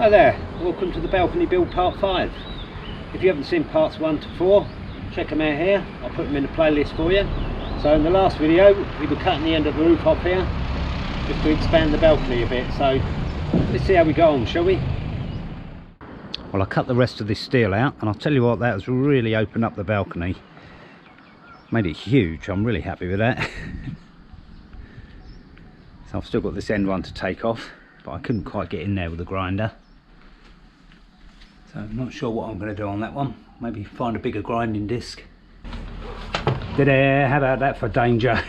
Hi there, welcome to the balcony build part 5. If you haven't seen parts 1 to 4, check them out here. I'll put them in the playlist for you. So in the last video we were cutting the end of the roof off here just to expand the balcony a bit, so let's see how we go on, shall we? Well, I cut the rest of this steel out, and I'll tell you what, that has really opened up the balcony, made it huge. I'm really happy with that. So I've still got this end one to take off, but I couldn't quite get in there with the grinder. So I'm not sure what I'm going to do on that one. Maybe find a bigger grinding disc. How about that for danger?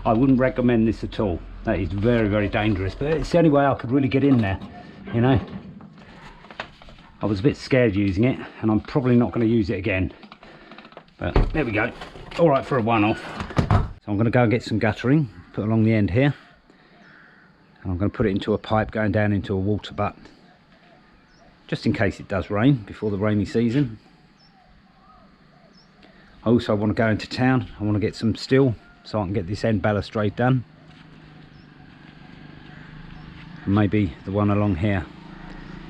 I wouldn't recommend this at all. That is very, very dangerous, but it's the only way I could really get in there, you know. I was a bit scared using it, and I'm probably not going to use it again. But there we go. All right for a one-off. So I'm going to go and get some guttering, put along the end here. And I'm going to put it into a pipe going down into a water butt, just in case it does rain before the rainy season. I also want to go into town. I want to get some steel so I can get this end balustrade done, and maybe the one along here,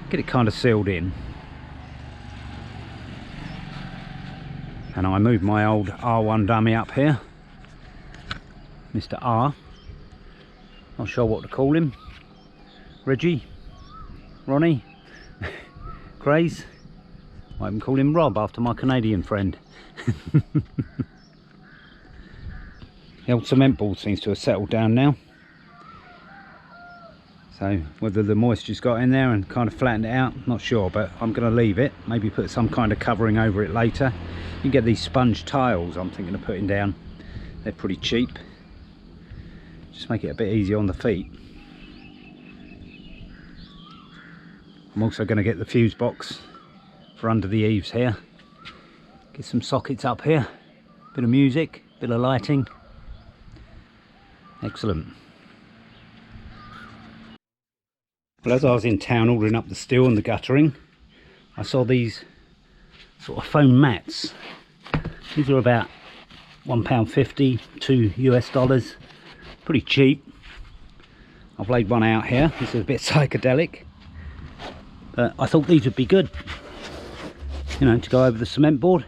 get it kind of sealed in. And I moved my old R1 dummy up here, Mr. R, not sure what to call him, Reggie, Ronnie, Craze, might even call him Rob after my Canadian friend. The old cement ball seems to have settled down now, so whether the moisture's got in there and kind of flattened it out, not sure, but I'm going to leave it, maybe put some kind of covering over it later. You get these sponge tiles I'm thinking of putting down, they're pretty cheap, just make it a bit easier on the feet. I'm also going to get the fuse box for under the eaves here, get some sockets up here, bit of music, bit of lighting. Excellent. Well, as I was in town ordering up the steel and the guttering, I saw these sort of foam mats. These are about £1.50 to US, pretty cheap. I've laid one out here. This is a bit psychedelic, but I thought these would be good, you know, to go over the cement board.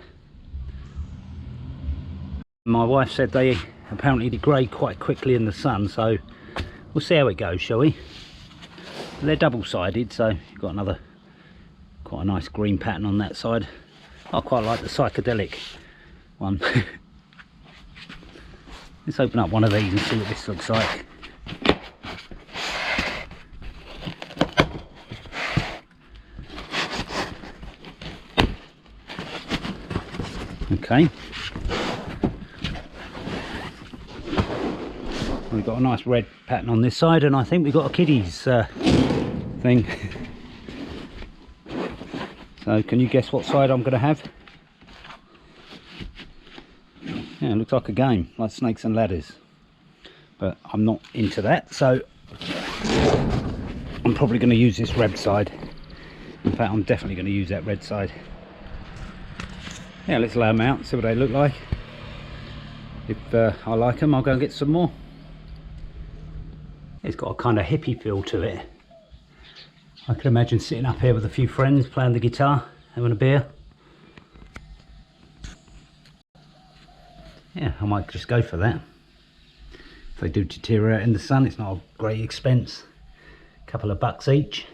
My wife said they apparently degrade quite quickly in the sun, so we'll see how it goes, shall we? They're double-sided, so you've got another quite a nice green pattern on that side. I quite like the psychedelic one. Let's open up one of these and see what this looks like. Okay. We've got a nice red pattern on this side, and I think we've got a kiddies thing. So can you guess what side I'm going to have? Yeah, it looks like a game, like snakes and ladders, but I'm not into that, so I'm probably going to use this red side. In fact, I'm definitely going to use that red side. Yeah, let's lay them out, see what they look like. If I like them, I'll go and get some more. It's got a kind of hippie feel to it. I can imagine sitting up here with a few friends, playing the guitar, having a beer. Yeah, I might just go for that. If they do deteriorate in the sun, it's not a great expense. A couple of bucks each.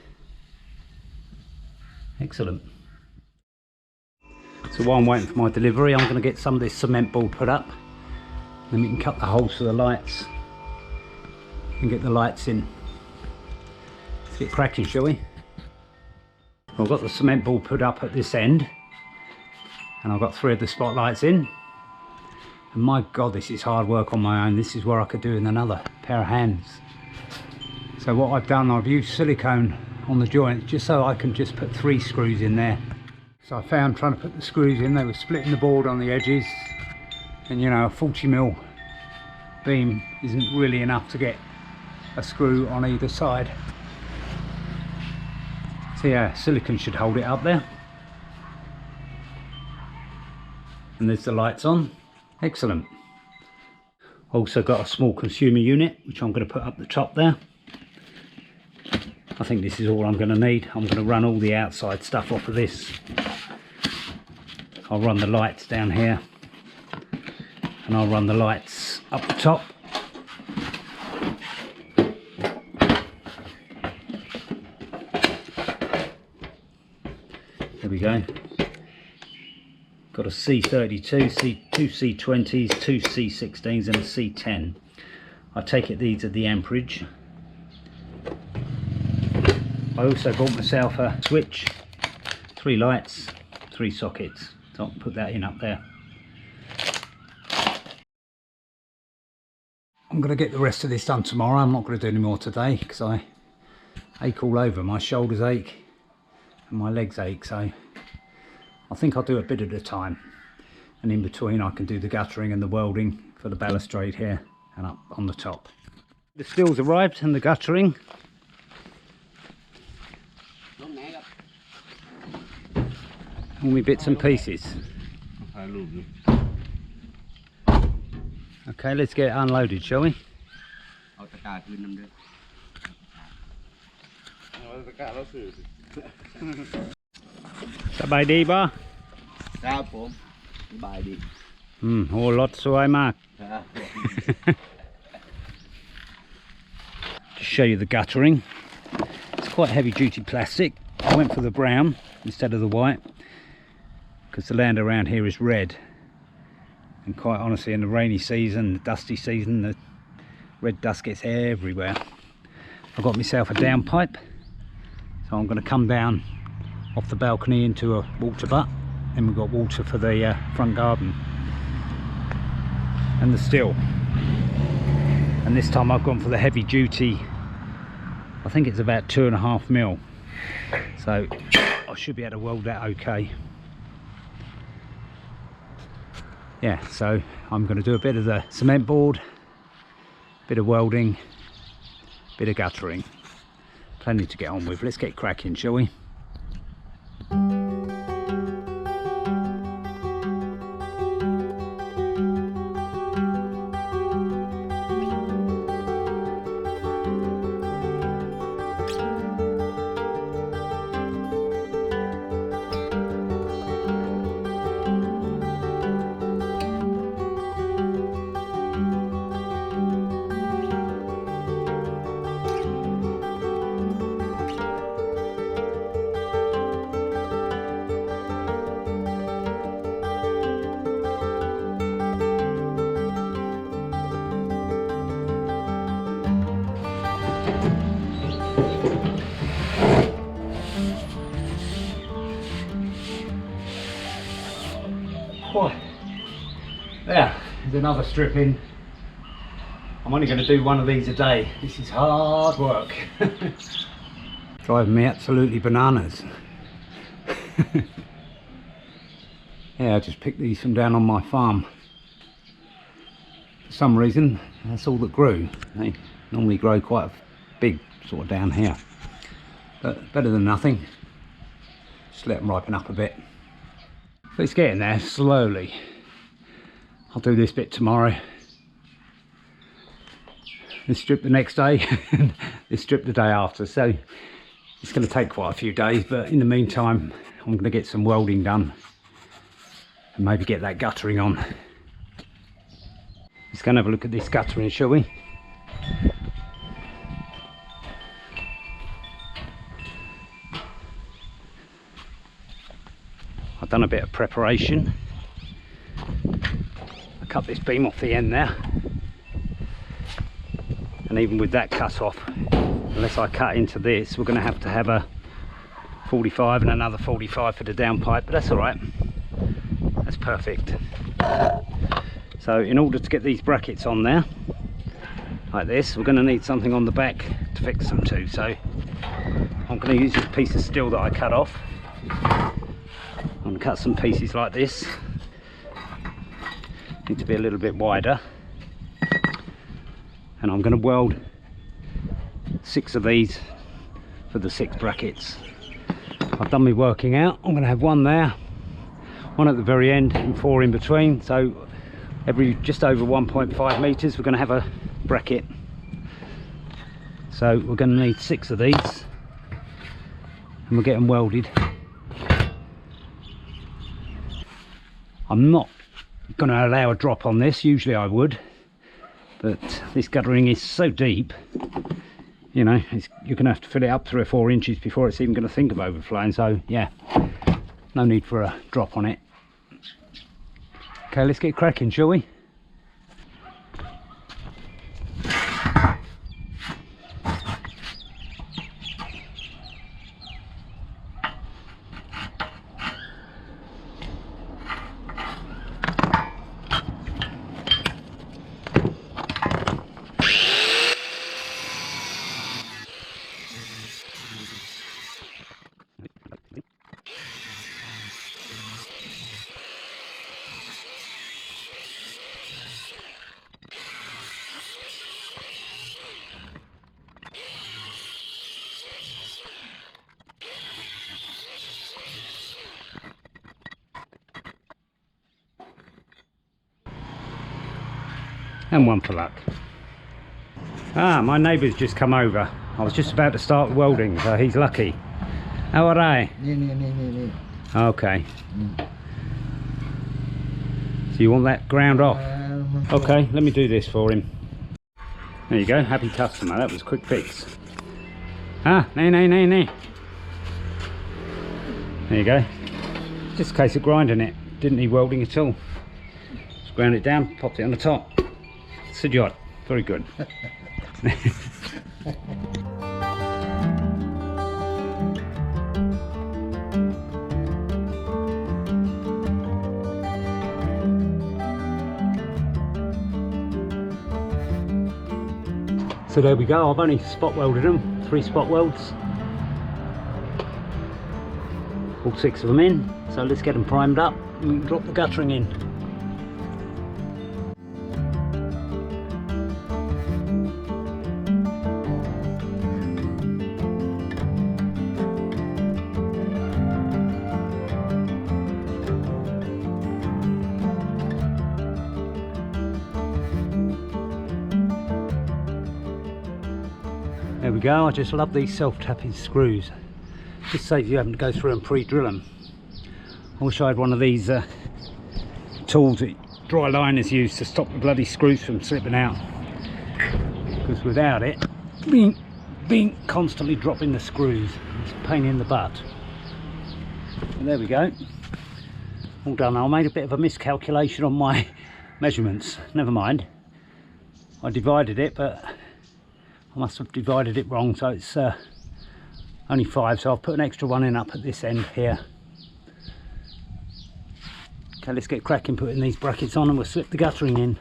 Excellent. So while I'm waiting for my delivery, I'm going to get some of this cement board put up. Then we can cut the holes for the lights and get the lights in. Let's get cracking, shall we? I've got the cement board put up at this end, and I've got 3 of the spotlights in. And my God, this is hard work on my own. This is where I could do in another pair of hands. So what I've done, I've used silicone on the joint just so I can just put 3 screws in there. So I found trying to put the screws in, they were splitting the board on the edges, and you know, a 40mm beam isn't really enough to get a screw on either side. So yeah, silicone should hold it up there. And there's the lights on. Excellent. Also got a small consumer unit which I'm going to put up the top there. I think this is all I'm going to need. I'm going to run all the outside stuff off of this. I'll run the lights down here, and I'll run the lights up the top. There we go. Got a C32, two C20s, two C16s and a C10. I take it these are the amperage. I also bought myself a switch, 3 lights, 3 sockets. So I'll put that in up there. I'm going to get the rest of this done tomorrow. I'm not going to do any more today because I ache all over. My shoulders ache and my legs ache, so I think I'll do a bit at a time. And in between I can do the guttering and the welding for the balustrade here and up on the top. The steel's arrived and the guttering. All my bits and pieces. Okay, let's get it unloaded, shall we? Bye đi ba. All lot so I mark. To show you the guttering. It's quite heavy duty plastic. I went for the brown instead of the white because the land around here is red, and quite honestly in the rainy season, the dusty season, the red dust gets everywhere. I've got myself a downpipe, so I'm going to come down off the balcony into a water butt, and we've got water for the front garden and the still. And this time I've gone for the heavy duty, I think it's about 2.5 mil, so I should be able to weld that okay. Yeah, so I'm going to do a bit of the cement board, bit of welding, bit of guttering. Plenty to get on with. Let's get cracking, shall we? Boy, there, there's another strip in. I'm only going to do one of these a day. This is hard work. Driving me absolutely bananas. Yeah, I just picked these from down on my farm. For some reason, that's all that grew. They normally grow quite big, sort of down here. But better than nothing. Just let them ripen up a bit. But it's getting there slowly. I'll do this bit tomorrow, this strip the next day, and this strip the day after. So it's going to take quite a few days, but in the meantime I'm going to get some welding done and maybe get that guttering on. Let's go and have a look at this guttering, shall we? I've done a bit of preparation. I cut this beam off the end there, and even with that cut off, unless I cut into this, we're going to have a 45 and another 45 for the downpipe, but that's all right. That's perfect. So in order to get these brackets on there like this, we're going to need something on the back to fix them to. So I'm going to use this piece of steel that I cut off. I'm going to cut some pieces like this. Need to be a little bit wider, and I'm going to weld 6 of these for the 6 brackets. I've done my working out. I'm going to have 1 there, 1 at the very end, and 4 in between. So every just over 1.5 meters we're going to have a bracket. So we're going to need 6 of these. we'll get them welded. I'm not going to allow a drop on this, usually I would, but this guttering is so deep, you know, you're going to have to fill it up 3 or 4 inches before it's even going to think of overflowing, so yeah, no need for a drop on it. Okay, let's get cracking, shall we? And one for luck. Ah, my neighbour's just come over. I was just about to start welding, so he's lucky. How are they? Okay. So you want that ground off? Okay, let me do this for him. There you go, happy customer. That was a quick fix. Ah, no. There you go. Just a case of grinding it. Didn't need welding at all. Just ground it down, popped it on the top. C'est good. Very good. So there we go. I've only spot welded them, 3 spot welds. All 6 of them in. So let's get them primed up and we can drop the guttering in. There we go. I just love these self-tapping screws. Just saves you having to go through and pre-drill them. I wish I had one of these tools that dry liners use to stop the bloody screws from slipping out. Because without it, being constantly dropping the screws, it's a pain in the butt. And there we go. All done. I made a bit of a miscalculation on my measurements. Never mind. I divided it, but I must have divided it wrong, so it's only 5, so I've put an extra one in up at this end here. Okay, let's get cracking putting these brackets on and we'll slip the guttering in.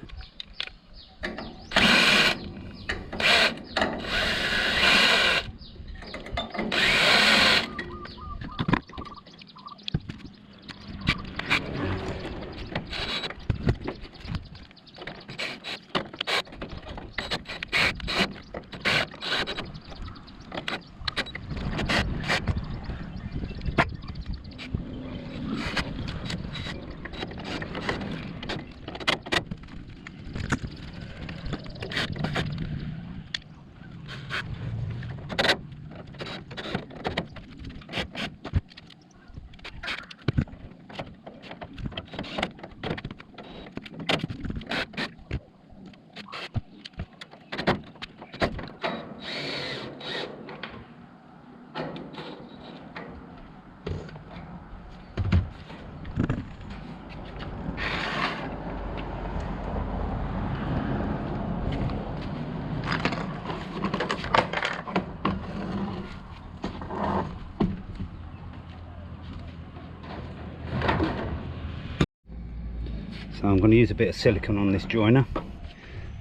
So I'm going to use a bit of silicone on this joiner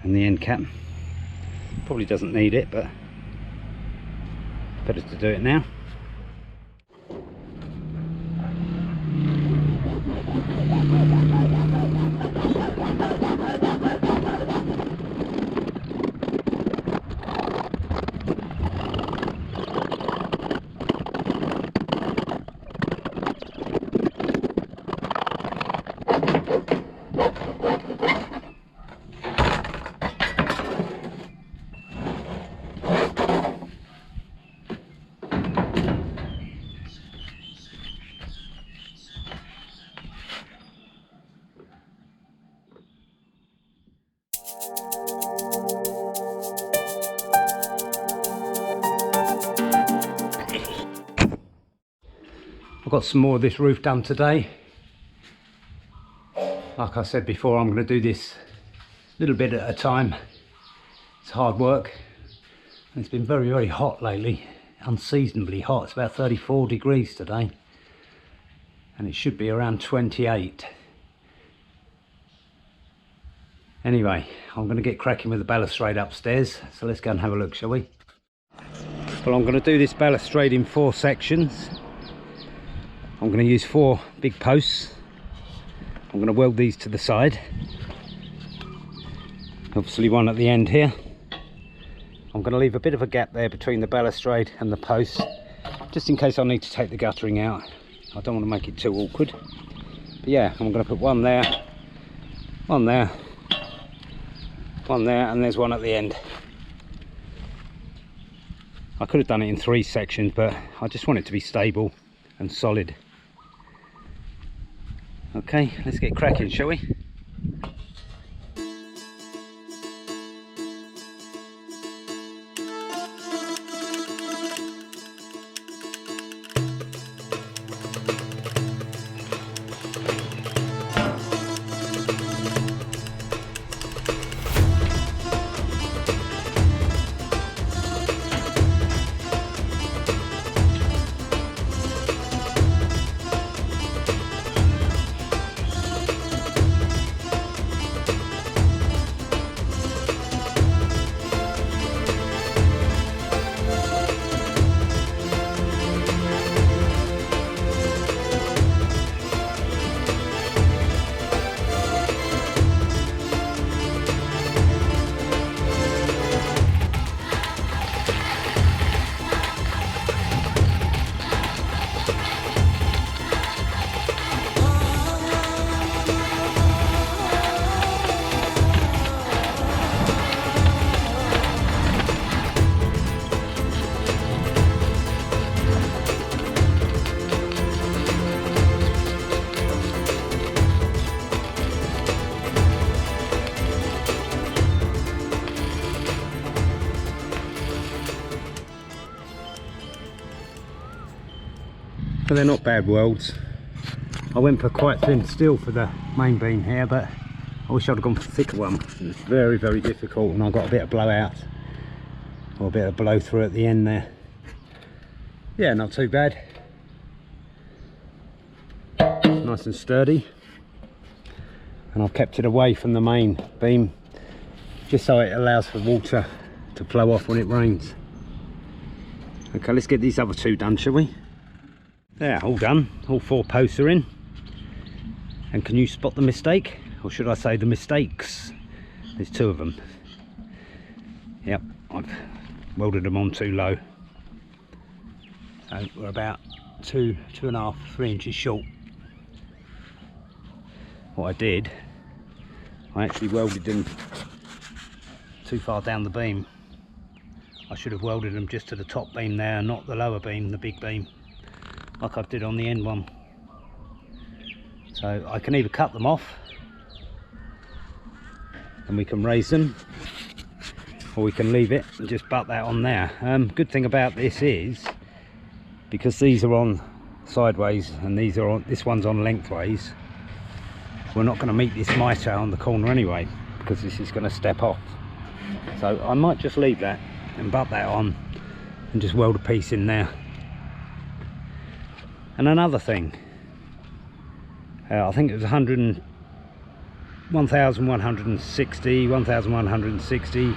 and the end cap. Probably doesn't need it, but better to do it now. got some more of this roof done today. Like I said before, I'm going to do this a little bit at a time. It's hard work. It's been very, very hot lately. Unseasonably hot. It's about 34 degrees today. And it should be around 28. Anyway, I'm going to get cracking with the balustrade upstairs. So let's go and have a look, shall we? Well, I'm going to do this balustrade in 4 sections. I'm going to use 4 big posts. I'm going to weld these to the side. Obviously one at the end here. I'm going to leave a bit of a gap there between the balustrade and the post, just in case I need to take the guttering out. I don't want to make it too awkward. But yeah, I'm going to put one there, one there, one there, and there's one at the end. I could have done it in 3 sections, but I just want it to be stable and solid. Okay, let's get cracking, shall we? But they're not bad welds. I went for quite thin steel for the main beam here, but I wish I'd have gone for a thicker one. It's very, very difficult, and I got a bit of blowout, or a bit of blow through at the end there. Yeah, not too bad. Nice and sturdy. And I've kept it away from the main beam, just so it allows for water to flow off when it rains. Okay, let's get these other 2 done, shall we? There, all done. All 4 posts are in. And can you spot the mistake? Or should I say the mistakes? There's 2 of them. Yep, I've welded them on too low. So we're about 2.5, 3 inches short. What I did, I actually welded them too far down the beam. I should have welded them just to the top beam there, not the lower beam, the big beam, like I did on the end one. So I can either cut them off and we can raise them, or we can leave it and just butt that on there. Good thing about this is, because these are on sideways and these are on, this one's on lengthways, we're not going to meet this mitre on the corner anyway, because this is going to step off. So I might just leave that and butt that on and just weld a piece in there. And another thing, I think it was 1160,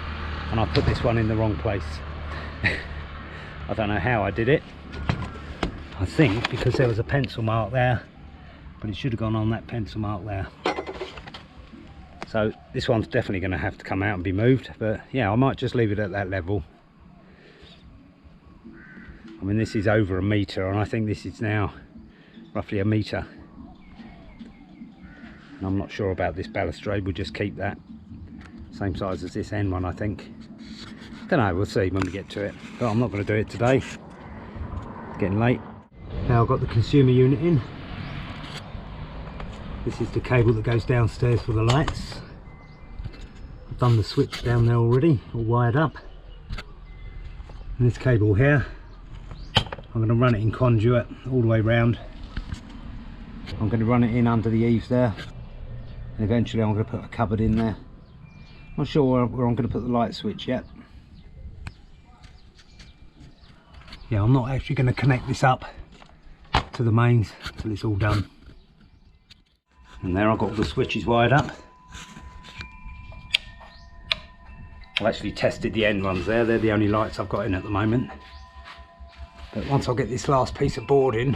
and I put this one in the wrong place. I don't know how I did it. I think because there was a pencil mark there, but it should have gone on that pencil mark there. So this one's definitely going to have to come out and be moved, but yeah, I might just leave it at that level. I mean, this is over 1 metre, and I think this is now roughly 1 metre. And I'm not sure about this balustrade. We'll just keep that same size as this end one, I think. Don't know, we'll see when we get to it, but I'm not going to do it today. It's getting late. Now I've got the consumer unit in. This is the cable that goes downstairs for the lights. I've done the switch down there already, all wired up. And this cable here, I'm going to run it in conduit all the way round I'm going to run it in under the eaves there, and eventually I'm going to put a cupboard in there. Not sure where I'm going to put the light switch yet. Yeah, I'm not actually going to connect this up to the mains until it's all done. And there I've got all the switches wired up. I've actually tested the end ones there, they're the only lights I've got in at the moment. But once I get this last piece of board in,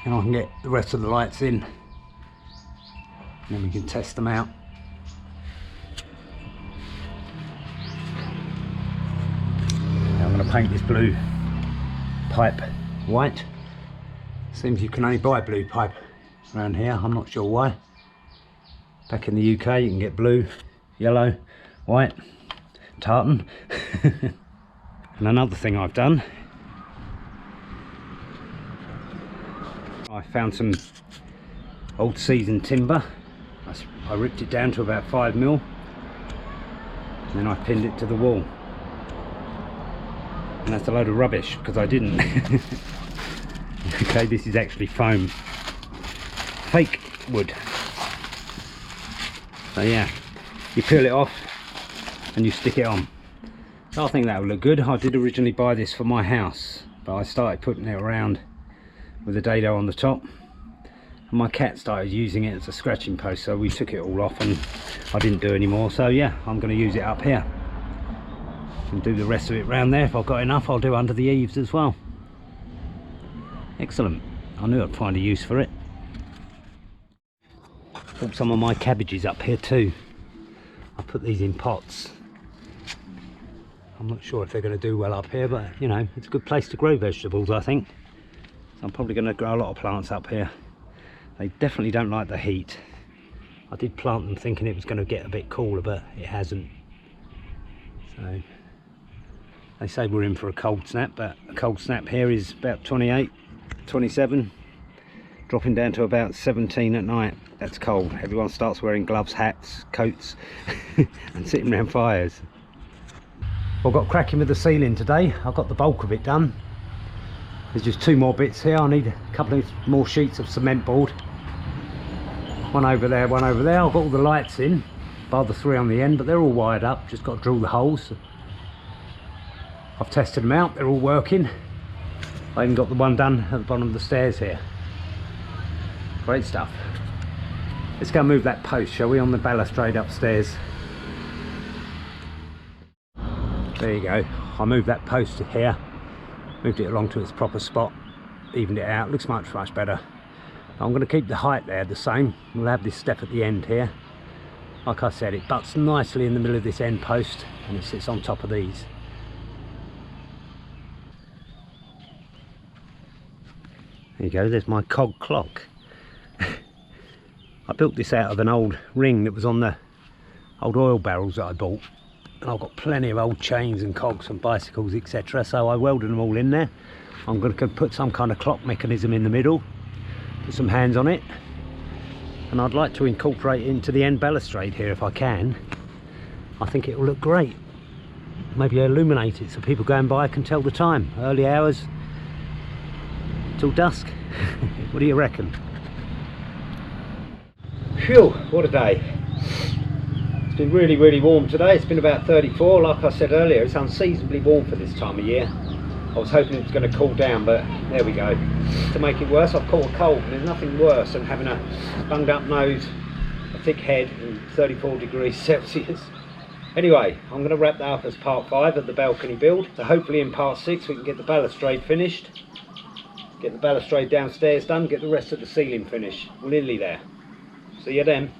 then I can get the rest of the lights in. And then we can test them out. Now I'm going to paint this blue pipe white. Seems you can only buy blue pipe around here, I'm not sure why. Back in the UK you can get blue, yellow, white, tartan. And another thing I've done, I found some old seasoned timber. I ripped it down to about 5mm, and then I pinned it to the wall. And that's a load of rubbish because I didn't. Okay, this is actually foam, fake wood. So yeah, you peel it off and you stick it on. So I think that would look good. I did originally buy this for my house, but I started putting it around with a dado on the top, and my cat started using it as a scratching post, so we took it all off and I didn't do any more. So yeah, I'm going to use it up here and do the rest of it round there. If I've got enough, I'll do under the eaves as well. Excellent. I knew I'd find a use for it. Put some of my cabbages up here too. I put these in pots. I'm not sure if they're going to do well up here, but you know, it's a good place to grow vegetables, I think. So I'm probably going to grow a lot of plants up here. They definitely don't like the heat. I did plant them thinking it was going to get a bit cooler, but it hasn't. So they say we're in for a cold snap, but a cold snap here is about 28, 27, dropping down to about 17 at night. That's cold. Everyone starts wearing gloves, hats, coats and sitting around fires. I've got cracking with the ceiling today. I've got the bulk of it done. There's just 2 more bits here. I need a couple of more sheets of cement board. One over there, one over there. I've got all the lights in, bar the 3 on the end, but they're all wired up. Just got to drill the holes. I've tested them out, they're all working. I even got the one done at the bottom of the stairs here. Great stuff. Let's go move that post, shall we, on the balustrade upstairs. There you go. I moved that post to here, moved it along to its proper spot, evened it out. Looks much better. I'm going to keep the height there the same. We'll have this step at the end here. Like I said, it butts nicely in the middle of this end post and it sits on top of these. There you go, there's my cog clock. I built this out of an old ring that was on the old oil barrels that I bought. And I've got plenty of old chains and cogs and bicycles, etc. So I welded them all in there. I'm going to put some kind of clock mechanism in the middle, put some hands on it. And I'd like to incorporate it into the end balustrade here if I can. I think it will look great. Maybe illuminate it so people going by can tell the time. Early hours till dusk. What do you reckon? Phew, what a day. It's been really warm today. It's been about 34. Like I said earlier, it's unseasonably warm for this time of year. I was hoping it was going to cool down, but there we go. To make it worse, I've caught a cold, and there's nothing worse than having a bunged up nose, a thick head and 34 degrees Celsius. Anyway, I'm going to wrap that up as part 5 of the balcony build. So hopefully in part 6 we can get the balustrade finished, get the balustrade downstairs done, get the rest of the ceiling finished. We're nearly there. See you then.